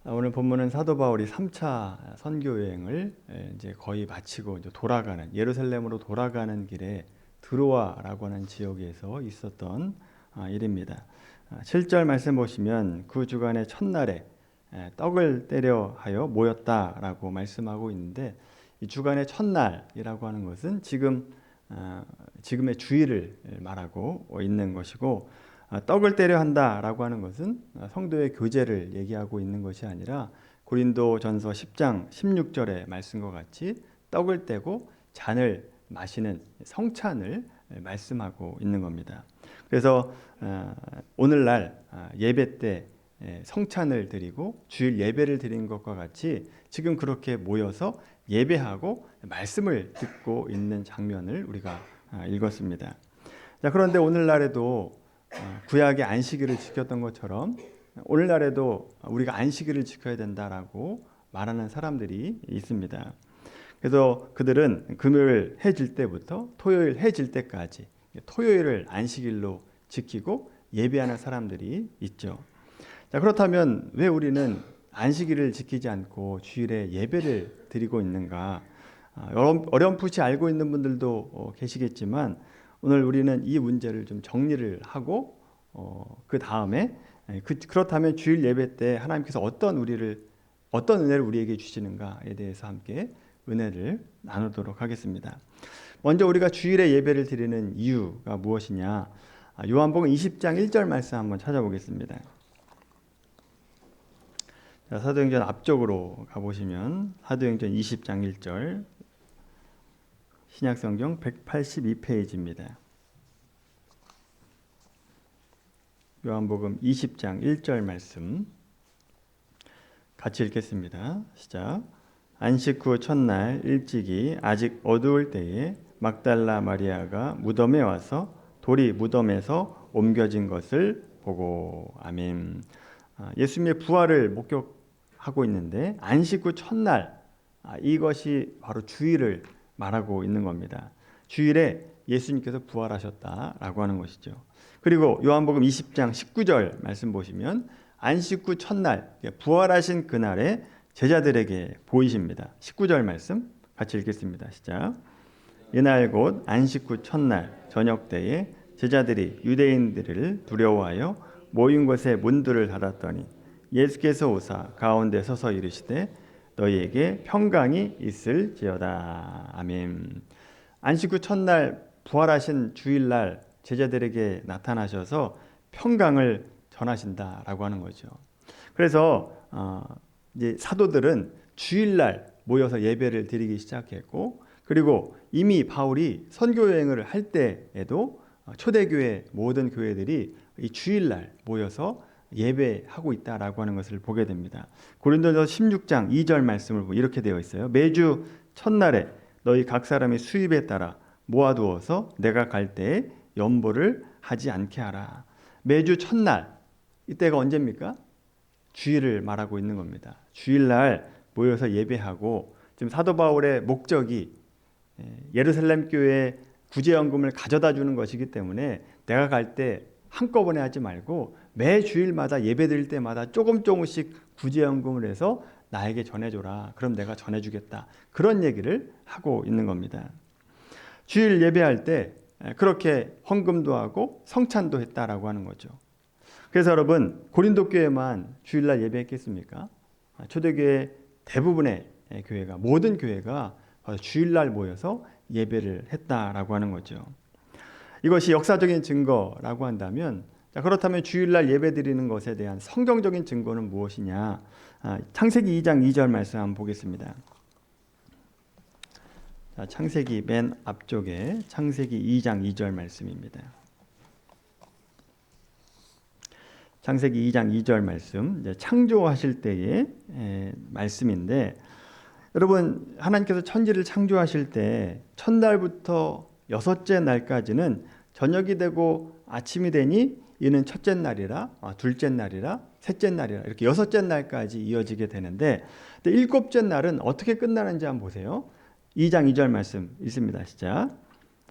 오늘 본문은 사도 바울이 3차 선교 여행을 이제 거의 마치고 이제 돌아가는 예루살렘으로 돌아가는 길에 드로아라고 하는 지역에서 있었던 일입니다. 7절 말씀 보시면 그 주간의 첫날에 떡을 때려 하여 모였다라고 말씀하고 있는데, 이 주간의 첫날이라고 하는 것은 지금의 주일을 말하고 있는 것이고, 떡을 때려 한다라고 하는 것은 성도의 교제를 얘기하고 있는 것이 아니라 고린도전서 10장 16절의 말씀과 같이 떡을 떼고 잔을 마시는 성찬을 말씀하고 있는 겁니다. 그래서 오늘날 예배 때 성찬을 드리고 주일 예배를 드린 것과 같이 지금 그렇게 모여서 예배하고 말씀을 듣고 있는 장면을 우리가 읽었습니다. 자, 그런데 오늘날에도 구약의 안식일을 지켰던 것처럼 오늘날에도 우리가 안식일을 지켜야 된다라고 말하는 사람들이 있습니다. 그래서 그들은 금요일 해 질 때부터 토요일 해 질 때까지 토요일을 안식일로 지키고 예배하는 사람들이 있죠. 자, 그렇다면 왜 우리는 안식일을 지키지 않고 주일에 예배를 드리고 있는가? 어렴풋이 알고 있는 분들도 계시겠지만 오늘 우리는 이 문제를 좀 정리를 하고 그 다음에 그렇다면 주일 예배 때 하나님께서 어떤 은혜를 우리에게 주시는가에 대해서 함께 은혜를 나누도록 하겠습니다. 먼저 우리가 주일에 예배를 드리는 이유가 무엇이냐? 요한복음 20장 1절 말씀 한번 찾아보겠습니다. 자, 사도행전 앞쪽으로 가보시면 사도행전 20장 1절 신약성경 182페이지입니다. 요한복음 20장 1절 말씀 같이 읽겠습니다. 시작. 안식 후 첫날 일찍이 아직 어두울 때에 막달라 마리아가 무덤에 와서 돌이 무덤에서 옮겨진 것을 보고. 아멘. 예수님의 부활을 목격하고 있는데 안식 후 첫날, 이것이 바로 주일을 말하고 있는 겁니다. 주일에 예수님께서 부활하셨다라고 하는 것이죠. 그리고 요한복음 20장 19절 말씀 보시면 안식 후 첫날, 부활하신 그날에 제자들에게 보이십니다. 19절 말씀 같이 읽겠습니다. 시작. 이날 곧 안식 후 첫날 저녁 때에 제자들이 유대인들을 두려워하여 모인 곳에 문들을 닫았더니 예수께서 오사 가운데 서서 이르시되 너희에게 평강이 있을지어다. 아멘. 안식 후 첫날 부활하신 주일날 제자들에게 나타나셔서 평강을 전하신다라고 하는 거죠. 그래서 이제 사도들은 주일날 모여서 예배를 드리기 시작했고, 그리고 이미 바울이 선교 여행을 할 때에도 초대교회 모든 교회들이 이 주일날 모여서 예배하고 있다라고 하는 것을 보게 됩니다. 고린도전서 16장 2절 말씀을 보면 이렇게 되어 있어요. 매주 첫날에 너희 각 사람의 수입에 따라 모아두어서 내가 갈 때에 연보를 하지 않게 하라. 매주 첫날, 이때가 언제입니까? 주일을 말하고 있는 겁니다. 주일날 모여서 예배하고, 지금 사도 바울의 목적이 예루살렘 교회에 구제연금을 가져다 주는 것이기 때문에 내가 갈 때 한꺼번에 하지 말고 매 주일마다 예배 드릴 때마다 조금씩 구제연금을 해서 나에게 전해줘라. 그럼 내가 전해주겠다. 그런 얘기를 하고 있는 겁니다. 주일 예배할 때 그렇게 헌금도 하고 성찬도 했다라고 하는 거죠. 그래서 여러분, 고린도 교회만 주일날 예배했겠습니까? 초대교회 대부분의 교회가, 모든 교회가 주일날 모여서 예배를 했다라고 하는 거죠. 이것이 역사적인 증거라고 한다면, 그렇다면 주일날 예배 드리는 것에 대한 성경적인 증거는 무엇이냐? 창세기 2장 2절 말씀 한번 보겠습니다. 창세기 맨 앞쪽에 창세기 2장 2절 말씀입니다. 창세기 2장 2절 말씀, 창조하실 때의 말씀인데, 여러분, 하나님께서 천지를 창조하실 때 첫날부터 여섯째 날까지는 저녁이 되고 아침이 되니 이는 첫째 날이라, 둘째 날이라, 셋째 날이라, 이렇게 여섯째 날까지 이어지게 되는데, 일곱째 날은 어떻게 끝나는지 한번 보세요. 2장 2절 말씀 있습니다. 시작.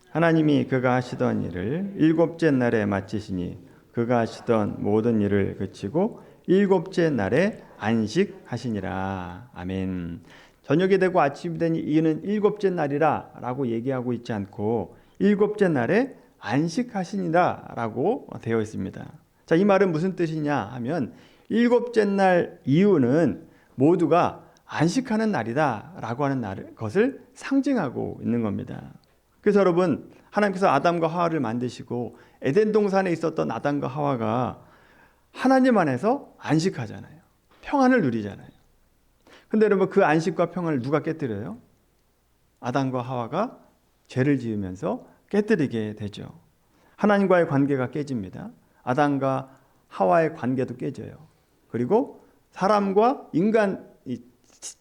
하나님이 그가 하시던 일을 일곱째 날에 마치시니 그가 하시던 모든 일을 그치고 일곱째 날에 안식하시니라. 아멘. 저녁이 되고 아침이 되니 이는 일곱째 날이라 라고 얘기하고 있지 않고 일곱째 날에 안식하시니라 라고 되어 있습니다. 자, 이 말은 무슨 뜻이냐 하면 일곱째 날 이유는 모두가 안식하는 날이다 라고 하는 것을 상징하고 있는 겁니다. 그래서 여러분, 하나님께서 아담과 하와를 만드시고 에덴 동산에 있었던 아담과 하와가 하나님 안에서 안식하잖아요. 평안을 누리잖아요. 근데 여러분, 그 안식과 평안을 누가 깨뜨려요? 아담과 하와가 죄를 지으면서 깨뜨리게 되죠. 하나님과의 관계가 깨집니다. 아담과 하와의 관계도 깨져요. 그리고 사람과 인간,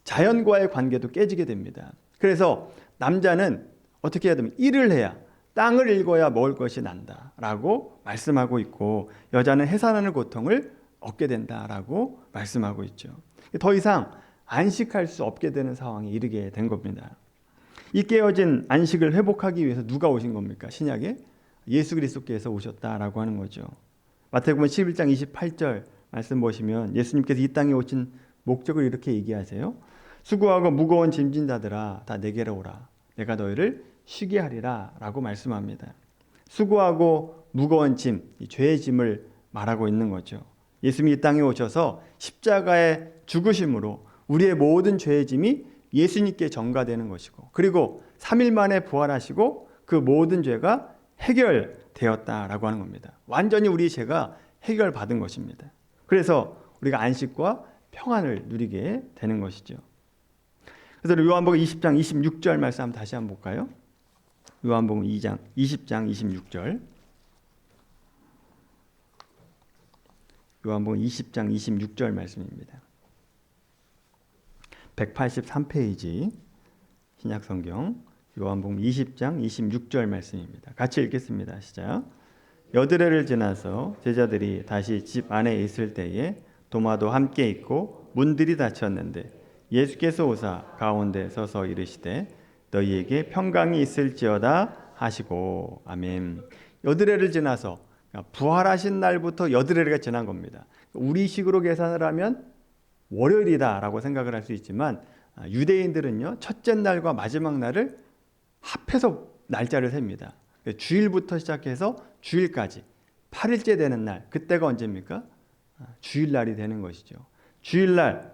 자연과의 관계도 깨지게 됩니다. 그래서 남자는 어떻게 해야 되면 일을 해야, 땅을 일궈야 먹을 것이 난다라고 말씀하고 있고, 여자는 해산하는 고통을 얻게 된다라고 말씀하고 있죠. 더 이상 안식할 수 없게 되는 상황에 이르게 된 겁니다. 이 깨어진 안식을 회복하기 위해서 누가 오신 겁니까? 신약에 예수 그리스도께서 오셨다라고 하는 거죠. 마태복음 11장 28절 말씀 보시면 예수님께서 이 땅에 오신 목적을 이렇게 얘기하세요. 수고하고 무거운 짐진 자들아 다 내게로 오라. 내가 너희를 쉬게 하리라 라고 말씀합니다. 수고하고 무거운 짐, 죄의 짐을 말하고 있는 거죠. 예수님이 이 땅에 오셔서 십자가의 죽으심으로 우리의 모든 죄의 짐이 예수님께 전가되는 것이고, 그리고 3일 만에 부활하시고 그 모든 죄가 해결되었다라고 하는 겁니다. 완전히 우리 죄가 해결받은 것입니다. 그래서 우리가 안식과 평안을 누리게 되는 것이죠. 그래서 요한복음 20장 26절 말씀 한번 다시 한번 볼까요? 요한복음 20장 26절. 요한복음 20장 26절 말씀입니다. 183페이지 신약성경 요한복음 20장 26절 말씀입니다. 같이 읽겠습니다. 시작. 여드레를 지나서 제자들이 다시 집 안에 있을 때에 도마도 함께 있고 문들이 닫혔는데 예수께서 오사 가운데 서서 이르시되 너희에게 평강이 있을지어다 하시고. 아멘. 여드레를 지나서, 부활하신 날부터 여드레가 지난 겁니다. 우리식으로 계산을 하면 월요일이다라고 생각을 할 수 있지만 유대인들은요, 첫째 날과 마지막 날을 합해서 날짜를 셉니다. 주일부터 시작해서 주일까지 8일째 되는 날, 그때가 언제입니까? 주일날이 되는 것이죠. 주일날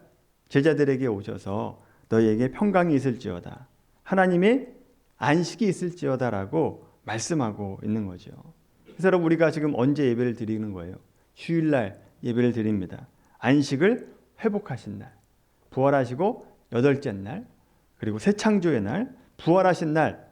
제자들에게 오셔서 너희에게 평강이 있을지어다, 하나님의 안식이 있을지어다라고 말씀하고 있는 거죠. 그래서 여러분, 우리가 지금 언제 예배를 드리는 거예요? 주일날 예배를 드립니다. 안식을 회복하신 날, 부활하시고 여덟째 날, 그리고 새 창조의 날, 부활하신 날,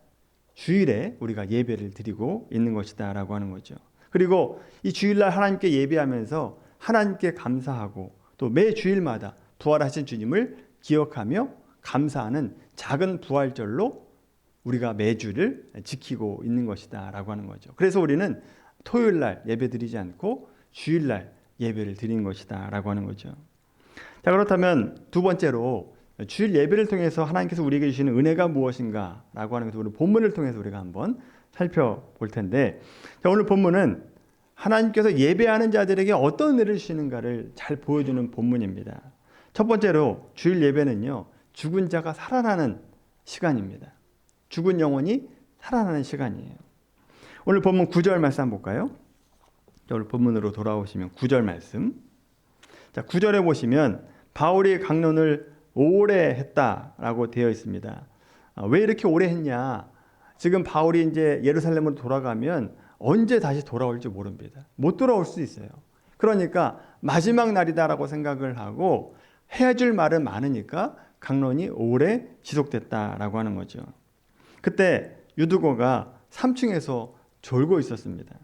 주일에 우리가 예배를 드리고 있는 것이다 라고 하는 거죠. 그리고 이 주일날 하나님께 예배하면서 하나님께 감사하고 또 매 주일마다 부활하신 주님을 기억하며 감사하는 작은 부활절로 우리가 매주를 지키고 있는 것이다 라고 하는 거죠. 그래서 우리는 토요일날 예배 드리지 않고 주일날 예배를 드리는 것이다 라고 하는 거죠. 자, 그렇다면 두 번째로 주일 예배를 통해서 하나님께서 우리에게 주시는 은혜가 무엇인가 라고 하는 것을 우리 본문을 통해서 우리가 한번 살펴볼 텐데, 자, 오늘 본문은 하나님께서 예배하는 자들에게 어떤 은혜를 주시는가를 잘 보여주는 본문입니다. 첫 번째로 주일 예배는요, 죽은 자가 살아나는 시간입니다. 죽은 영혼이 살아나는 시간이에요. 오늘 본문 9절 말씀 한번 볼까요? 오늘 본문으로 돌아오시면 9절 말씀. 자, 9절에 보시면 바울이 강론을 오래 했다라고 되어 있습니다. 왜 이렇게 오래 했냐? 지금 바울이 이제 예루살렘으로 돌아가면 언제 다시 돌아올지 모릅니다. 못 돌아올 수 있어요. 그러니까 마지막 날이다라고 생각을 하고 해야 줄 말은 많으니까 강론이 오래 지속됐다라고 하는 거죠. 그때 유두고가 3층에서 졸고 있었습니다.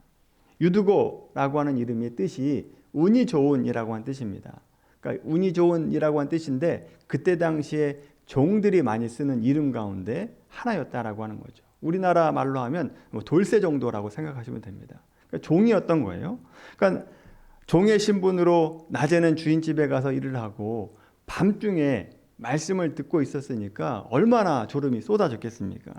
유두고라고 하는 이름의 뜻이 운이 좋은이라고 하는 뜻입니다. 그러니까 운이 좋은이라고 하는 뜻인데 그때 당시에 종들이 많이 쓰는 이름 가운데 하나였다라고 하는 거죠. 우리나라 말로 하면 돌쇠 정도라고 생각하시면 됩니다. 그러니까 종이었던 거예요. 그러니까 종의 신분으로 낮에는 주인 집에 가서 일을 하고 밤중에 말씀을 듣고 있었으니까 얼마나 졸음이 쏟아졌겠습니까?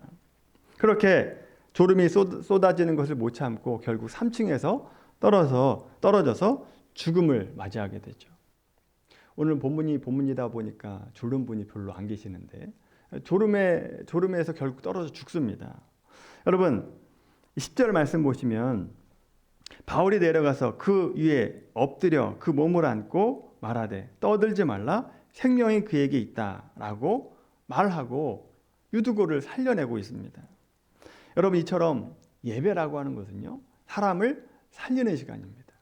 그렇게 졸음이 쏟아지는 것을 못 참고 결국 3층에서 떨어져서 죽음을 맞이하게 되죠. 오늘 본문이다 보니까 졸른 분이 별로 안 계시는데 졸음에서 결국 떨어져 죽습니다. 여러분 10절 말씀 보시면 바울이 내려가서 그 위에 엎드려 그 몸을 안고 말하되 떠들지 말라 생명이 그에게 있다라고 말하고 유두고를 살려내고 있습니다. 여러분 이처럼 예배라고 하는 것은요 사람을 살리는 시간입니다.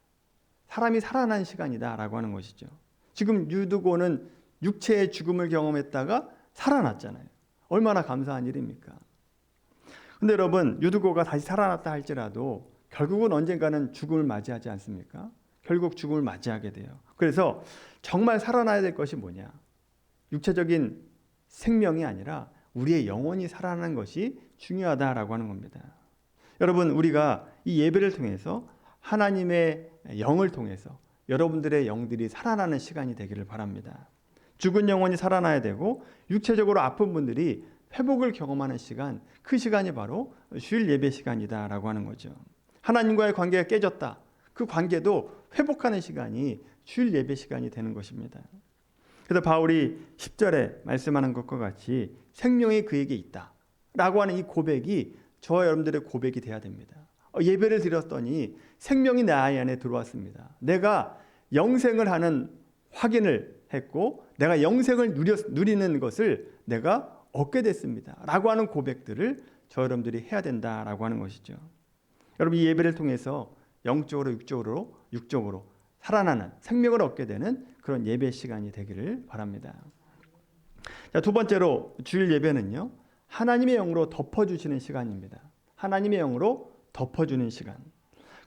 사람이 살아난 시간이다라고 하는 것이죠. 지금 유두고는 육체의 죽음을 경험했다가 살아났잖아요. 얼마나 감사한 일입니까? 근데 여러분 유두고가 다시 살아났다 할지라도 결국은 언젠가는 죽음을 맞이하지 않습니까? 결국 죽음을 맞이하게 돼요. 그래서 정말 살아나야 될 것이 뭐냐? 육체적인 생명이 아니라 우리의 영혼이 살아나는 것이 중요하다라고 하는 겁니다. 여러분 우리가 이 예배를 통해서 하나님의 영을 통해서 여러분들의 영들이 살아나는 시간이 되기를 바랍니다. 죽은 영혼이 살아나야 되고 육체적으로 아픈 분들이 회복을 경험하는 시간, 그 시간이 바로 주일 예배 시간이다라고 하는 거죠. 하나님과의 관계가 깨졌다. 그 관계도 회복하는 시간이 주일 예배 시간이 되는 것입니다. 그래서 바울이 10절에 말씀하는 것과 같이 생명이 그에게 있다 라고 하는 이 고백이 저와 여러분들의 고백이 돼야 됩니다. 예배를 드렸더니 생명이 내 안에 들어왔습니다. 내가 영생을 하는 확인을 했고 내가 영생을 누리는 것을 내가 얻게 됐습니다 라고 하는 고백들을 저 여러분들이 해야 된다라고 하는 것이죠. 여러분 이 예배를 통해서 영적으로 육적으로 살아나는 생명을 얻게 되는 그런 예배 시간이 되기를 바랍니다. 자, 두 번째로 주일 예배는요 하나님의 영으로 덮어주시는 시간입니다. 하나님의 영으로 덮어주는 시간.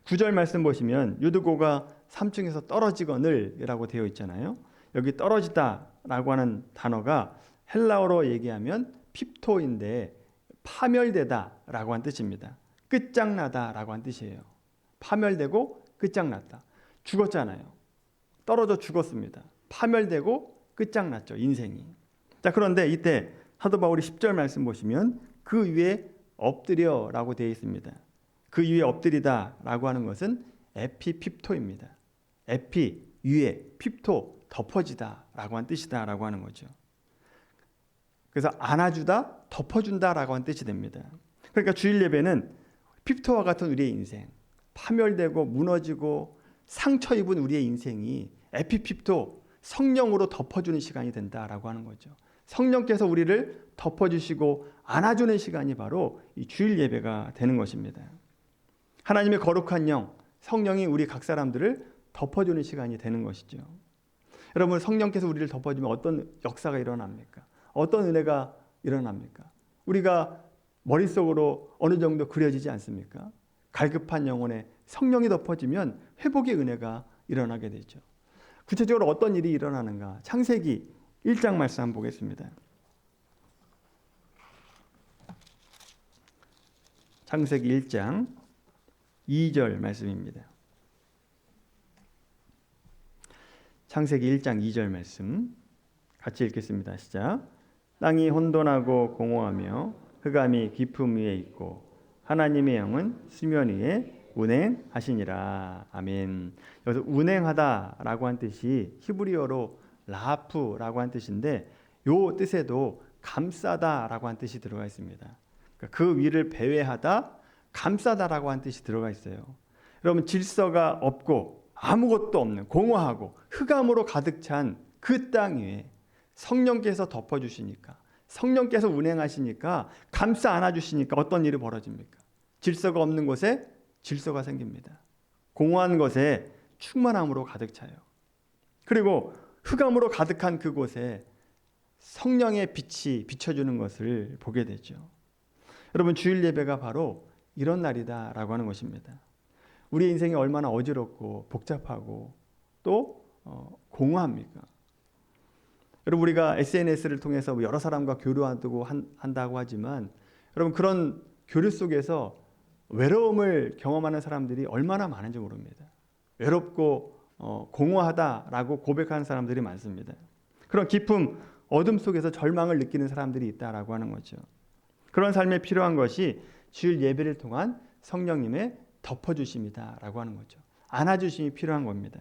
9절 말씀 보시면 유두고가 3층에서 떨어지거늘이라고 되어 있잖아요. 여기 떨어지다라고 하는 단어가 헬라어로 얘기하면 핍토인데 파멸되다라고 한 뜻입니다. 끝장나다라고 한 뜻이에요. 파멸되고 끝장났다. 죽었잖아요. 떨어져 죽었습니다. 파멸되고 끝장났죠. 인생이. 자, 그런데 이때 사도 바울이 10절 말씀 보시면 그 위에 엎드려라고 되어 있습니다. 그 위에 엎드리다라고 하는 것은 에피핍토입니다. 에피 위에 핍토 덮어지다라고 한 뜻이다라고 하는 거죠. 그래서 안아주다, 덮어준다라고 한 뜻이 됩니다. 그러니까 주일 예배는 핍토와 같은 우리의 인생, 파멸되고 무너지고 상처 입은 우리의 인생이 에피핍토, 성령으로 덮어주는 시간이 된다라고 하는 거죠. 성령께서 우리를 덮어주시고 안아주는 시간이 바로 이 주일 예배가 되는 것입니다. 하나님의 거룩한 영, 성령이 우리 각 사람들을 덮어주는 시간이 되는 것이죠. 여러분 성령께서 우리를 덮어주면 어떤 역사가 일어납니까? 어떤 은혜가 일어납니까? 우리가 머릿속으로 어느 정도 그려지지 않습니까? 갈급한 영혼에 성령이 덮어지면 회복의 은혜가 일어나게 되죠. 구체적으로 어떤 일이 일어나는가? 창세기 1장 말씀 한번 보겠습니다. 창세기 1장 2절 말씀입니다. 창세기 1장 2절 말씀 같이 읽겠습니다. 시작. 땅이 혼돈하고 공허하며 흑암이 깊음 위에 있고 하나님의 영은 수면 위에 운행하시니라. 아멘. 여기서 운행하다라고 한 뜻이 히브리어로 라프라고 한 뜻인데 요 뜻에도 감싸다라고 한 뜻이 들어가 있습니다. 그러니까 그 위를 배회하다, 감싸다라고 한 뜻이 들어가 있어요. 여러분 질서가 없고 아무것도 없는 공허하고 흑암으로 가득 찬 그 땅 위에 성령께서 덮어주시니까 성령께서 운행하시니까 감싸 안아주시니까 어떤 일이 벌어집니까? 질서가 없는 곳에 질서가 생깁니다. 공허한 것에 충만함으로 가득 차요. 그리고 흑암으로 가득한 그곳에 성령의 빛이 비춰주는 것을 보게 되죠. 여러분 주일 예배가 바로 이런 날이다라고 하는 것입니다. 우리 인생이 얼마나 어지럽고 복잡하고 또 공허합니까? 여러분 우리가 SNS를 통해서 여러 사람과 교류하고 한다고 하지만 여러분 그런 교류 속에서 외로움을 경험하는 사람들이 얼마나 많은지 모릅니다. 외롭고 공허하다라고 고백하는 사람들이 많습니다. 그런 깊음, 어둠 속에서 절망을 느끼는 사람들이 있다라고 하는 거죠. 그런 삶에 필요한 것이 주일 예배를 통한 성령님의 덮어주심이다라고 하는 거죠. 안아주심이 필요한 겁니다.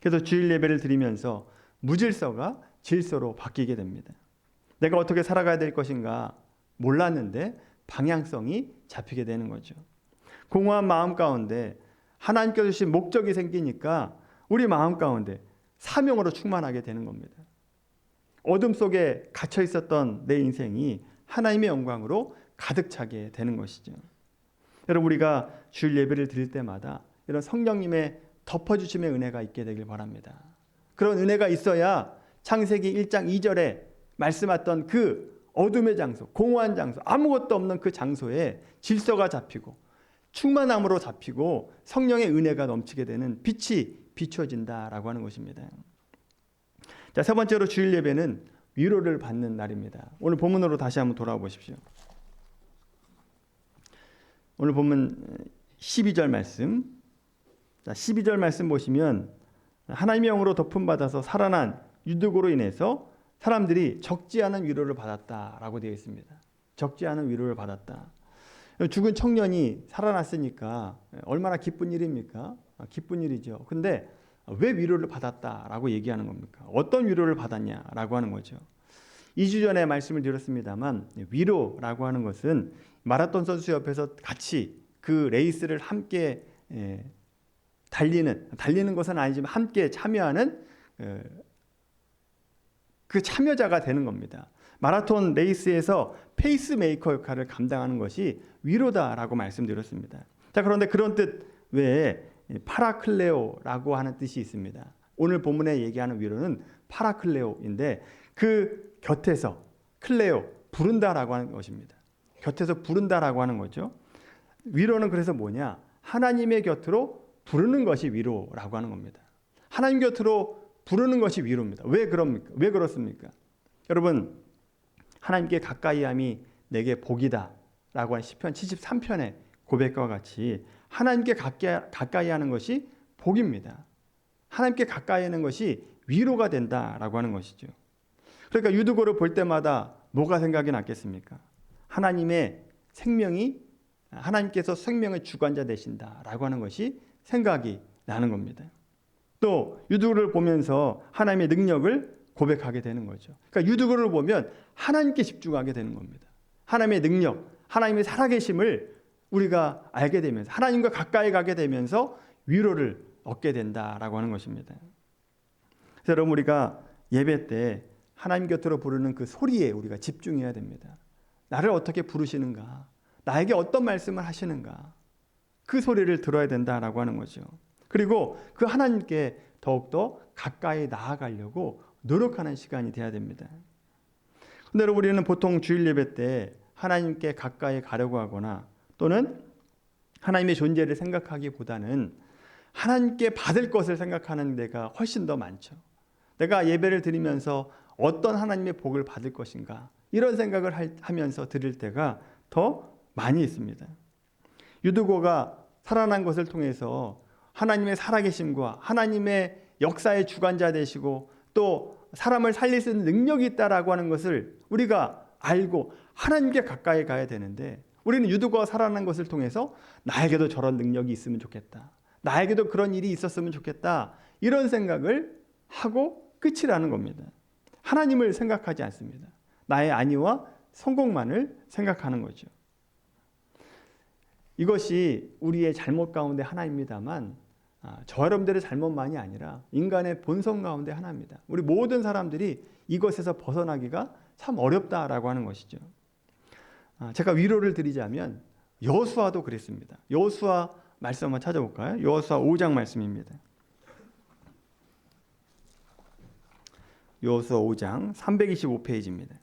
그래서 주일 예배를 드리면서 무질서가 질서로 바뀌게 됩니다. 내가 어떻게 살아가야 될 것인가 몰랐는데 방향성이 잡히게 되는 거죠. 공허한 마음 가운데 하나님께서 주신 목적이 생기니까 우리 마음 가운데 사명으로 충만하게 되는 겁니다. 어둠 속에 갇혀 있었던 내 인생이 하나님의 영광으로 가득 차게 되는 것이죠. 여러분, 우리가 주일 예배를 드릴 때마다 이런 성령님의 덮어주심의 은혜가 있게 되길 바랍니다. 그런 은혜가 있어야 창세기 1장 2절에 말씀했던 그 어둠의 장소, 공허한 장소, 아무것도 없는 그 장소에 질서가 잡히고 충만함으로 잡히고 성령의 은혜가 넘치게 되는 빛이 비추어진다라고 하는 것입니다. 자, 세 번째로 주일 예배는 위로를 받는 날입니다. 오늘 본문으로 다시 한번 돌아와 보십시오. 오늘 본문 12절 말씀. 자, 12절 말씀 보시면 하나님의 영으로 덮음받아서 살아난 유득으로 인해서 사람들이 적지 않은 위로를 받았다라고 되어 있습니다. 적지 않은 위로를 받았다. 죽은 청년이 살아났으니까 얼마나 기쁜 일입니까? 기쁜 일이죠. 근데 왜 위로를 받았다라고 얘기하는 겁니까? 어떤 위로를 받았냐라고 하는 거죠. 2주 전에 말씀을 드렸습니다만 위로라고 하는 것은 마라톤 선수 옆에서 같이 그 레이스를 함께 달리는 것은 아니지만 함께 참여하는 그 참여자가 되는 겁니다. 마라톤 레이스에서 페이스메이커 역할을 감당하는 것이 위로다라고 말씀드렸습니다. 자, 그런데 그런 뜻 외에 파라클레오라고 하는 뜻이 있습니다. 오늘 본문에 얘기하는 위로는 파라클레오인데 그 곁에서 클레오, 부른다라고 하는 것입니다. 곁에서 부른다라고 하는 거죠. 위로는 그래서 뭐냐? 하나님의 곁으로 부르는 것이 위로라고 하는 겁니다. 하나님 곁으로 부르는 것이 위로입니다. 왜 그럽니까? 왜 그렇습니까? 여러분, 하나님께 가까이함이 내게 복이다 라고 하는 시편 73편의 고백과 같이 하나님께 가까이 하는 것이 복입니다. 하나님께 가까이 하는 것이 위로가 된다라고 하는 것이죠. 그러니까 유두고를 볼 때마다 뭐가 생각이 났겠습니까? 하나님의 생명이, 하나님께서 생명의 주관자 되신다라고 하는 것이 생각이 나는 겁니다. 또 유두고를 보면서 하나님의 능력을 고백하게 되는 거죠. 그러니까 유두고를 보면 하나님께 집중하게 되는 겁니다. 하나님의 능력, 하나님의 살아계심을 우리가 알게 되면서 하나님과 가까이 가게 되면서 위로를 얻게 된다라고 하는 것입니다. 그래서 여러분, 우리가 예배 때 하나님 곁으로 부르는 그 소리에 우리가 집중해야 됩니다. 나를 어떻게 부르시는가? 나에게 어떤 말씀을 하시는가? 그 소리를 들어야 된다라고 하는 거죠. 그리고 그 하나님께 더욱더 가까이 나아가려고 노력하는 시간이 돼야 됩니다. 근데 여러분, 우리는 보통 주일 예배 때 하나님께 가까이 가려고 하거나 또는 하나님의 존재를 생각하기보다는 하나님께 받을 것을 생각하는 데가 훨씬 더 많죠. 내가 예배를 드리면서 어떤 하나님의 복을 받을 것인가, 이런 생각을 하면서 드릴 때가 더 많이 있습니다. 유두고가 살아난 것을 통해서 하나님의 살아계심과 하나님의 역사의 주관자 되시고 또 사람을 살릴 수 있는 능력이 있다라고 하는 것을 우리가 알고 하나님께 가까이 가야 되는데, 우리는 유두고가 살아난 것을 통해서 나에게도 저런 능력이 있으면 좋겠다, 나에게도 그런 일이 있었으면 좋겠다, 이런 생각을 하고 끝이라는 겁니다. 하나님을 생각하지 않습니다. 나의 안위와 성공만을 생각하는 거죠. 이것이 우리의 잘못 가운데 하나입니다만 저 여러분들의 잘못만이 아니라 인간의 본성 가운데 하나입니다. 우리 모든 사람들이 이것에서 벗어나기가 참 어렵다라고 하는 것이죠. 제가 위로를 드리자면 여호수아도 그랬습니다. 여호수아 말씀 한번 찾아볼까요? 여호수아 5장 말씀입니다. 여호수아 5장 325페이지입니다.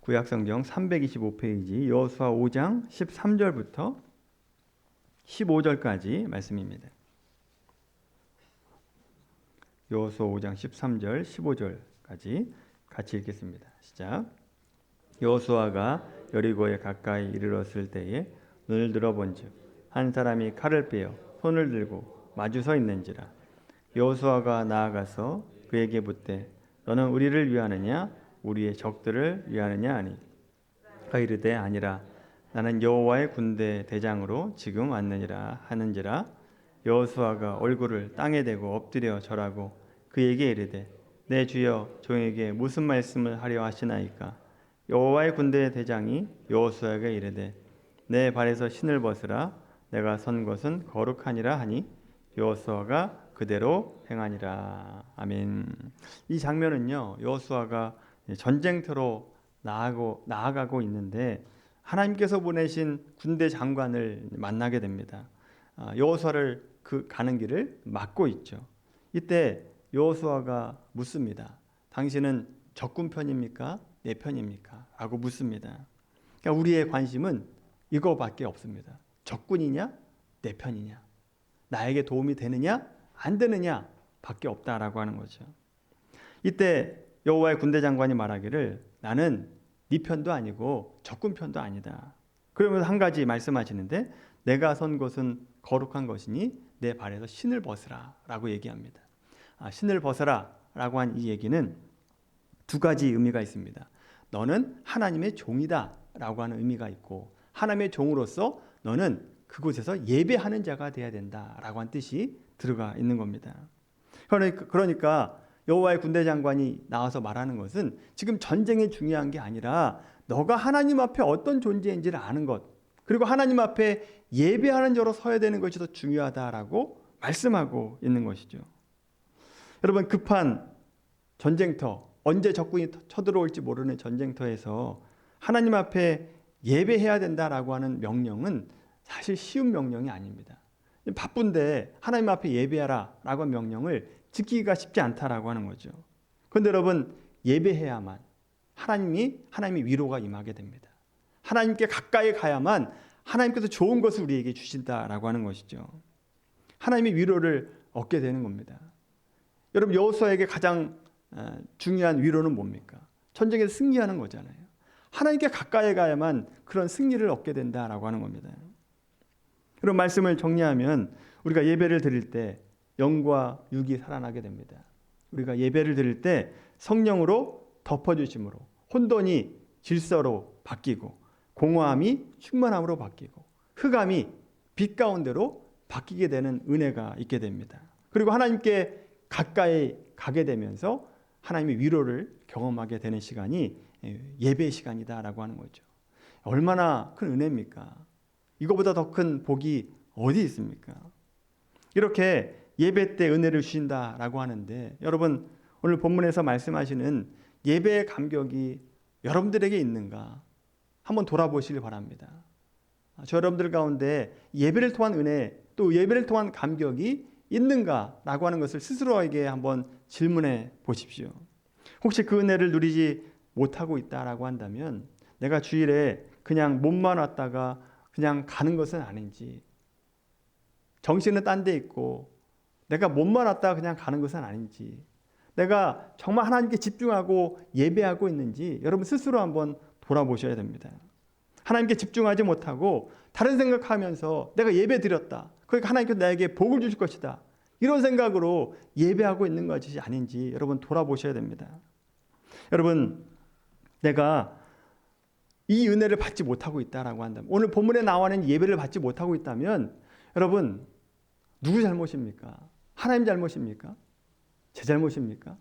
구약성경 325페이지 여호수아 5장 13절부터 15절까지 말씀입니다. 여호수아 5장 13절 15절까지 같이 읽겠습니다. 시작. 여호수아가 여리고에 가까이 이르렀을 때에 눈을 들어본즉 한 사람이 칼을 빼어 손을 들고 마주 서 있는지라. 여호수아가 나아가서 그에게 묻되 너는 우리를 위하느냐 우리의 적들을 위하느냐 하니 그가 이르되 아니라 나는 여호와의 군대 대장으로 지금 왔느니라 하는지라. 여호수아가 얼굴을 땅에 대고 엎드려 절하고 그에게 이르되 내 주여 종에게 무슨 말씀을 하려 하시나이까. 여호와의 군대의 대장이 여호수아에게 이르되 내 발에서 신을 벗으라. 내가 선 곳은 거룩하니라 하니 여호수아가 그대로 행하니라. 아멘. 이 장면은요, 여호수아가 전쟁터로 나아가고 있는데 하나님께서 보내신 군대 장관을 만나게 됩니다. 여호수아를 그 가는 길을 막고 있죠. 이때 여호수아가 묻습니다. 당신은 적군 편입니까? 내 편입니까? 라고 묻습니다. 그러니까 우리의 관심은 이거밖에 없습니다. 적군이냐? 내 편이냐? 나에게 도움이 되느냐? 안 되느냐? 밖에 없다라고 하는 거죠. 이때 여호와의 군대 장관이 말하기를 나는 네 편도 아니고 적군 편도 아니다. 그러면서 한 가지 말씀하시는데 내가 선 곳은 거룩한 것이니 내 발에서 신을 벗으라 라고 얘기합니다. 신을 벗어라 라고 한 이 얘기는 두 가지 의미가 있습니다. 너는 하나님의 종이다 라고 하는 의미가 있고 하나님의 종으로서 너는 그곳에서 예배하는 자가 되어야 된다 라고 한 뜻이 들어가 있는 겁니다. 그러니까 여호와의 군대 장관이 나와서 말하는 것은 지금 전쟁이 중요한 게 아니라 너가 하나님 앞에 어떤 존재인지를 아는 것, 그리고 하나님 앞에 예배하는 자로 서야 되는 것이 더 중요하다라고 말씀하고 있는 것이죠. 여러분, 급한 전쟁터, 언제 적군이 쳐들어올지 모르는 전쟁터에서 하나님 앞에 예배해야 된다라고 하는 명령은 사실 쉬운 명령이 아닙니다. 바쁜데 하나님 앞에 예배하라 라고 하는 명령을 지키기가 쉽지 않다라고 하는 거죠. 그런데 여러분, 예배해야만 하나님의 위로가 임하게 됩니다. 하나님께 가까이 가야만 하나님께서 좋은 것을 우리에게 주신다라고 하는 것이죠. 하나님의 위로를 얻게 되는 겁니다. 여러분, 여호수아에게 가장 중요한 위로는 뭡니까? 전쟁에서 승리하는 거잖아요. 하나님께 가까이 가야만 그런 승리를 얻게 된다라고 하는 겁니다. 이런 말씀을 정리하면 우리가 예배를 드릴 때 영과 육이 살아나게 됩니다. 우리가 예배를 드릴 때 성령으로 덮어주심으로 혼돈이 질서로 바뀌고 공허함이 충만함으로 바뀌고 흑암이 빛 가운데로 바뀌게 되는 은혜가 있게 됩니다. 그리고 하나님께 가까이 가게 되면서 하나님의 위로를 경험하게 되는 시간이 예배의 시간이다라고 하는 거죠. 얼마나 큰 은혜입니까? 이거보다 더 큰 복이 어디 있습니까? 이렇게 예배 때 은혜를 주신다라고 하는데 여러분, 오늘 본문에서 말씀하시는 예배의 감격이 여러분들에게 있는가? 한번 돌아보시길 바랍니다. 저 여러분들 가운데 예배를 통한 은혜, 또 예배를 통한 감격이 있는가라고 하는 것을 스스로에게 한번 질문해 보십시오. 혹시 그 은혜를 누리지 못하고 있다라고 한다면 내가 주일에 그냥 몸만 왔다가 그냥 가는 것은 아닌지, 정신은 딴 데 있고 내가 몸만 왔다가 그냥 가는 것은 아닌지, 내가 정말 하나님께 집중하고 예배하고 있는지 여러분 스스로 한번 돌아보셔야 됩니다. 하나님께 집중하지 못하고 다른 생각하면서 내가 예배 드렸다, 그러니까 하나님께서 나에게 복을 주실 것이다, 이런 생각으로 예배하고 있는 것이 아닌지 여러분 돌아보셔야 됩니다. 여러분, 내가 이 은혜를 받지 못하고 있다라고 한다면, 오늘 본문에 나와 있는 예배를 받지 못하고 있다면 여러분, 누구 잘못입니까? 하나님 잘못입니까? 제 잘못입니까?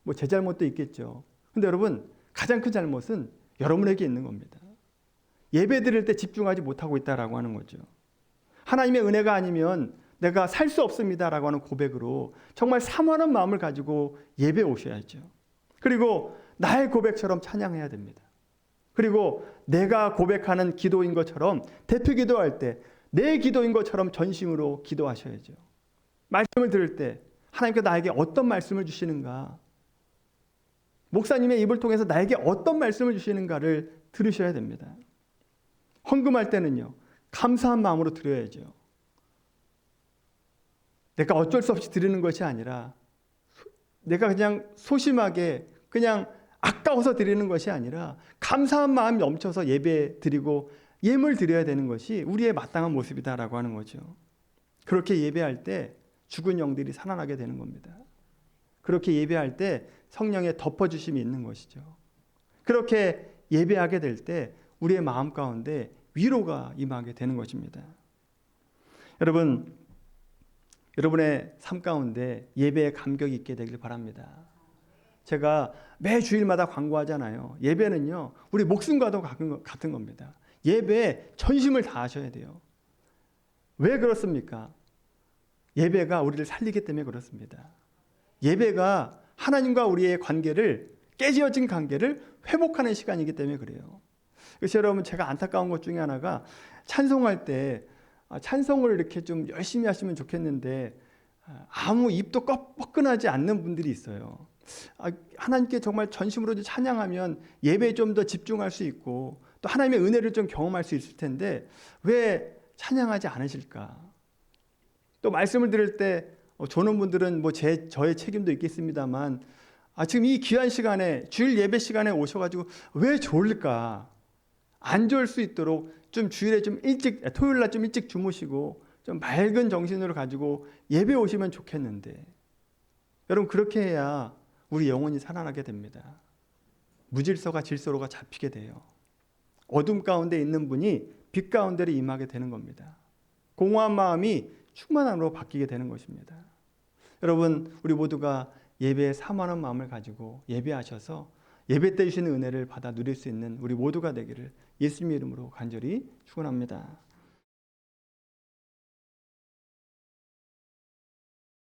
뭐 제 잘못도 있겠죠. 근데 여러분, 가장 큰 잘못은 여러분에게 있는 겁니다. 예배 드릴 때 집중하지 못하고 있다라고 하는 거죠. 하나님의 은혜가 아니면 내가 살 수 없습니다라고 하는 고백으로 정말 사모하는 마음을 가지고 예배 오셔야죠. 그리고 나의 고백처럼 찬양해야 됩니다. 그리고 내가 고백하는 기도인 것처럼 대표 기도할 때 내 기도인 것처럼 전심으로 기도하셔야죠. 말씀을 들을 때 하나님께서 나에게 어떤 말씀을 주시는가, 목사님의 입을 통해서 나에게 어떤 말씀을 주시는가를 들으셔야 됩니다. 헌금할 때는요, 감사한 마음으로 드려야죠. 내가 어쩔 수 없이 드리는 것이 아니라, 내가 그냥 소심하게 그냥 아까워서 드리는 것이 아니라 감사한 마음이 넘쳐서 예배 드리고 예물 드려야 되는 것이 우리의 마땅한 모습이다라고 하는 거죠. 그렇게 예배할 때 죽은 영들이 살아나게 되는 겁니다. 그렇게 예배할 때 성령의 덮어주심이 있는 것이죠. 그렇게 예배하게 될 때 우리의 마음 가운데 위로가 임하게 되는 것입니다. 여러분, 여러분의 삶 가운데 예배에 감격이 있게 되길 바랍니다. 제가 매 주일마다 광고하잖아요. 예배는요, 우리 목숨과도 같은 겁니다. 예배에 전심을 다하셔야 돼요. 왜 그렇습니까? 예배가 우리를 살리기 때문에 그렇습니다. 예배가 하나님과 우리의 관계를, 깨지어진 관계를 회복하는 시간이기 때문에 그래요. 그래서 여러분, 제가 안타까운 것 중에 하나가 찬송할 때 찬송을 이렇게 좀 열심히 하시면 좋겠는데 아무 입도 뻐근하지 않는 분들이 있어요. 하나님께 정말 전심으로 찬양하면 예배에 좀 더 집중할 수 있고 또 하나님의 은혜를 좀 경험할 수 있을 텐데 왜 찬양하지 않으실까? 또 말씀을 들을 때 조는 분들은 저의 책임도 있겠습니다만 지금 이 귀한 시간에 주일 예배 시간에 오셔가지고 왜 졸릴까? 안 좋을 수 있도록 좀 주일에 좀 일찍, 토요일 날 좀 일찍 주무시고 좀 맑은 정신으로 가지고 예배 오시면 좋겠는데, 여러분, 그렇게 해야 우리 영혼이 살아나게 됩니다. 무질서가 질서로가 잡히게 돼요. 어둠 가운데 있는 분이 빛 가운데로 임하게 되는 겁니다. 공허한 마음이 충만함으로 바뀌게 되는 것입니다. 여러분, 우리 모두가 예배에 사모하는 마음을 가지고 예배하셔서 예배 때 주시는 은혜를 받아 누릴 수 있는 우리 모두가 되기를 예수님의 이름으로 간절히 축원합니다.